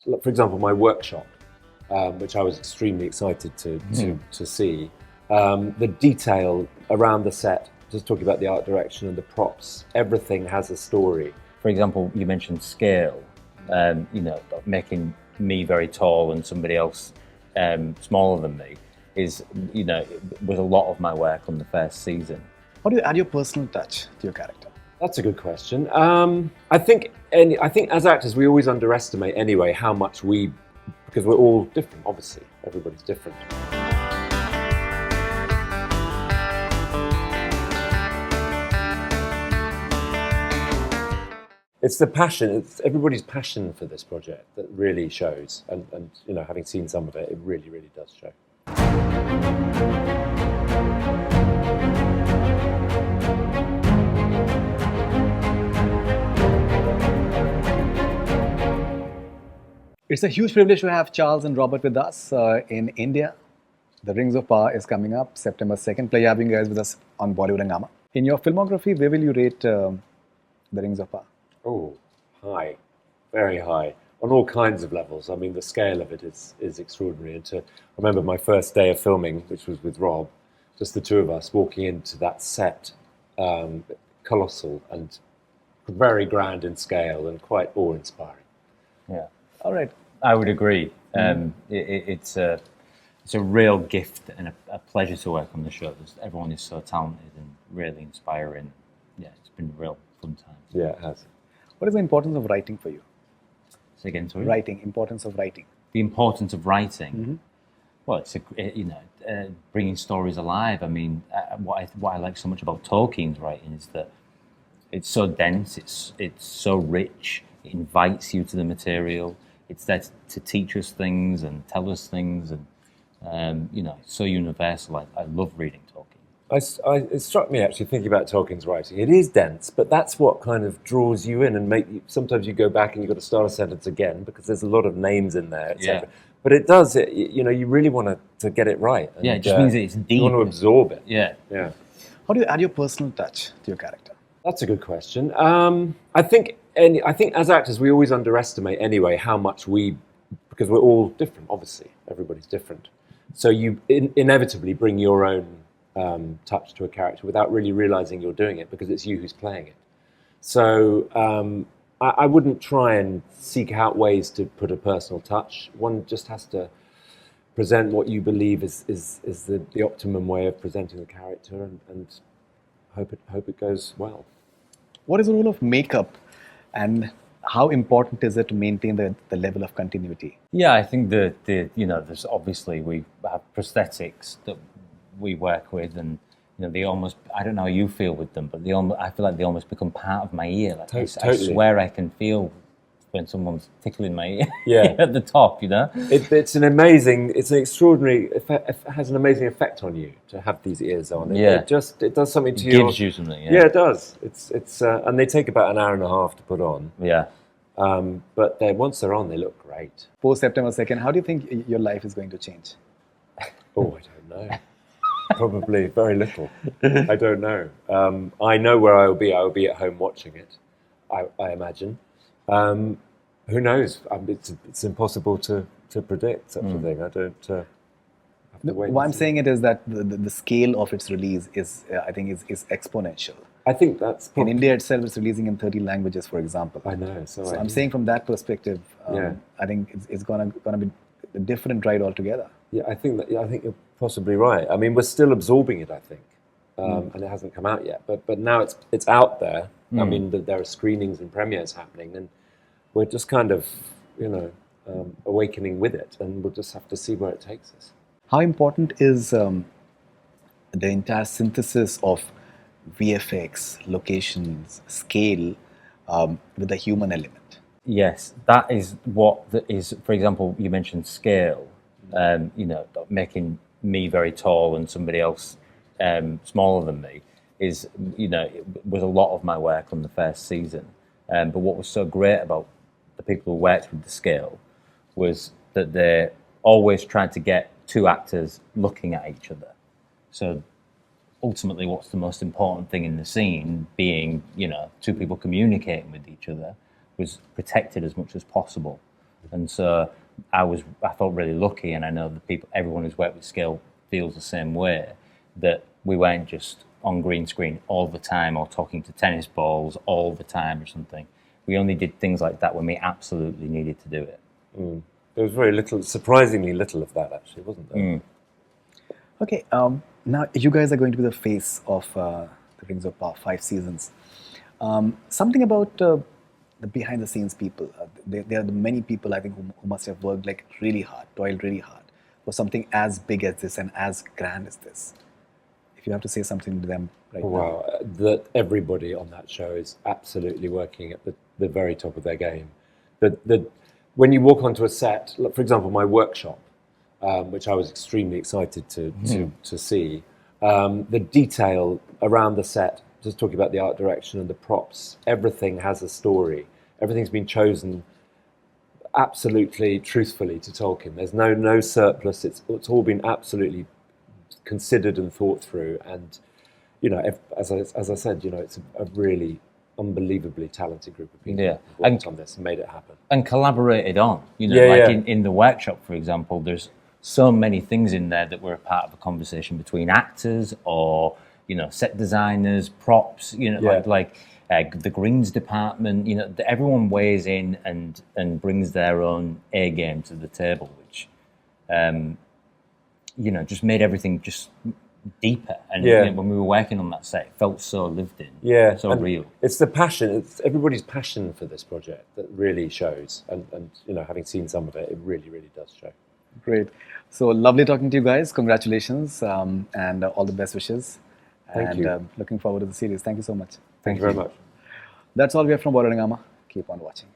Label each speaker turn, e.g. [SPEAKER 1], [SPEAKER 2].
[SPEAKER 1] For example, my workshop, which I was extremely excited to see, the detail around the set, just talking about the art direction and the props, everything has a story.
[SPEAKER 2] For example, you mentioned scale, making me very tall and somebody else smaller than me was a lot of my work on the first season.
[SPEAKER 3] How do you add your personal touch to your character?
[SPEAKER 1] That's a good question. I think as actors we always underestimate anyway how much because we're all different. Obviously, everybody's different. It's the passion. It's everybody's passion for this project that really shows, and having seen some of it, it really, really does show.
[SPEAKER 3] It's a huge privilege to have Charles and Robert with us in India. The Rings of Power is coming up September 2nd. Pleasure having you guys with us on Bollywood Hungama. In your filmography, where will you rate The Rings of Power?
[SPEAKER 1] Oh, high, very high, on all kinds of levels. I mean, the scale of it is extraordinary. And I remember my first day of filming, which was with Rob, just the two of us walking into that set, colossal and very grand in scale and quite awe-inspiring.
[SPEAKER 2] Yeah.
[SPEAKER 3] All right.
[SPEAKER 2] I would agree. It's a real gift and a pleasure to work on the show. Everyone is so talented and really inspiring. Yeah, it's been a real fun time.
[SPEAKER 1] Yeah, it has.
[SPEAKER 3] What is the importance of writing for you?
[SPEAKER 2] Say again, sorry?
[SPEAKER 3] Writing, importance of writing.
[SPEAKER 2] The importance of writing?
[SPEAKER 3] Mm-hmm.
[SPEAKER 2] Well, it's bringing stories alive. I mean, what I like so much about Tolkien's writing is that it's so dense, it's so rich, it invites you to the material, it's there to teach us things and tell us things, and it's so universal. I love reading Tolkien.
[SPEAKER 1] It struck me actually thinking about Tolkien's writing. It is dense, but that's what kind of draws you in and sometimes you go back and you've got to start a sentence again because there's a lot of names in there, etc.
[SPEAKER 2] Yeah.
[SPEAKER 1] But it does, you really want to get it right. And,
[SPEAKER 2] yeah, it just means it's deep.
[SPEAKER 1] You want to absorb it.
[SPEAKER 2] Yeah.
[SPEAKER 1] Yeah.
[SPEAKER 3] How do you add your personal touch to your character?
[SPEAKER 1] That's a good question. I think as actors we always underestimate anyway how much because we're all different. Obviously, everybody's different. So you inevitably bring your own touch to a character without really realizing you're doing it because it's you who's playing it. So I wouldn't try and seek out ways to put a personal touch. One just has to present what you believe is the optimum way of presenting the character and hope it goes well.
[SPEAKER 3] What is the role of makeup and how important is it to maintain the level of continuity?
[SPEAKER 2] Yeah, I think there's obviously we have prosthetics that we work with, and they almost, I don't know how you feel with them, but I feel like they almost become part of my ear. Like I swear I can feel when someone's tickling my ear.
[SPEAKER 1] Yeah.
[SPEAKER 2] At the top,
[SPEAKER 1] It's an extraordinary, it has an amazing effect on you to have these ears on. It does something to you.
[SPEAKER 2] It gives you something.
[SPEAKER 1] Yeah, it does. It's and they take about an hour and a half to put on.
[SPEAKER 2] Yeah.
[SPEAKER 1] But once they're on, they look great.
[SPEAKER 3] Post September 2nd, how do you think your life is going to change?
[SPEAKER 1] Oh, I don't know. Probably very little. I don't know. I know where I will be. I will be at home watching it, I imagine. Who knows? It's impossible to predict such a thing. I don't have to wait.
[SPEAKER 3] Why I'm saying it is that the scale of its release is exponential.
[SPEAKER 1] I think that's
[SPEAKER 3] in India itself. It's releasing in 30 languages, for example.
[SPEAKER 1] I know. So
[SPEAKER 3] I'm saying from that perspective, I think it's gonna be a different ride altogether.
[SPEAKER 1] Yeah, I think you're possibly right. I mean, we're still absorbing it, I think, and it hasn't come out yet. But now it's out there. I mean, there are screenings and premieres happening, and we're just kind of, awakening with it, and we'll just have to see where it takes us.
[SPEAKER 3] How important is the entire synthesis of VFX, locations, scale, with the human element?
[SPEAKER 2] Yes, that is what is. For example, you mentioned scale. Making me very tall and somebody else smaller than me was a lot of my work on the first season. But what was so great about the people who worked with the scale was that they always tried to get two actors looking at each other. So ultimately, what's the most important thing in the scene, being two people communicating with each other, was protected as much as possible. And so I felt really lucky, and I know the everyone who's worked with scale feels the same way, that we weren't just on green screen all the time or talking to tennis balls all the time or something. We only did things like that when we absolutely needed to do it.
[SPEAKER 1] There was very little, surprisingly little of that actually, wasn't there?
[SPEAKER 3] Okay, now you guys are going to be the face of the Rings of Power 5 seasons. Something about the behind-the-scenes people. There are the many people, I think, who must have worked like really hard, toiled really hard for something as big as this and as grand as this. If you have to say something to them right now.
[SPEAKER 1] Wow, that everybody on that show is absolutely working at the very top of their game. When you walk onto a set, like, for example, my workshop, which I was extremely excited to see, the detail around the set, just talking about the art direction and the props, everything has a story. Everything's been chosen absolutely truthfully to Tolkien. There's no surplus. It's all been absolutely considered and thought through. And as I said, it's a really unbelievably talented group of people who worked on this and made it happen
[SPEAKER 2] and collaborated on. In the workshop, for example, there's so many things in there that were a part of a conversation between actors or set designers, props, like the greens department, everyone weighs in and brings their own A game to the table, which, just made everything just deeper. And when we were working on that set, it felt so lived in, so real.
[SPEAKER 1] It's the passion, it's everybody's passion for this project that really shows. And having seen some of it, it really, really does show.
[SPEAKER 3] Great. So lovely talking to you guys. Congratulations and all the best wishes.
[SPEAKER 1] Thank you.
[SPEAKER 3] Looking forward to the series. Thank you so much.
[SPEAKER 1] Thank you very much.
[SPEAKER 3] That's all we have from Hungama. Keep on watching.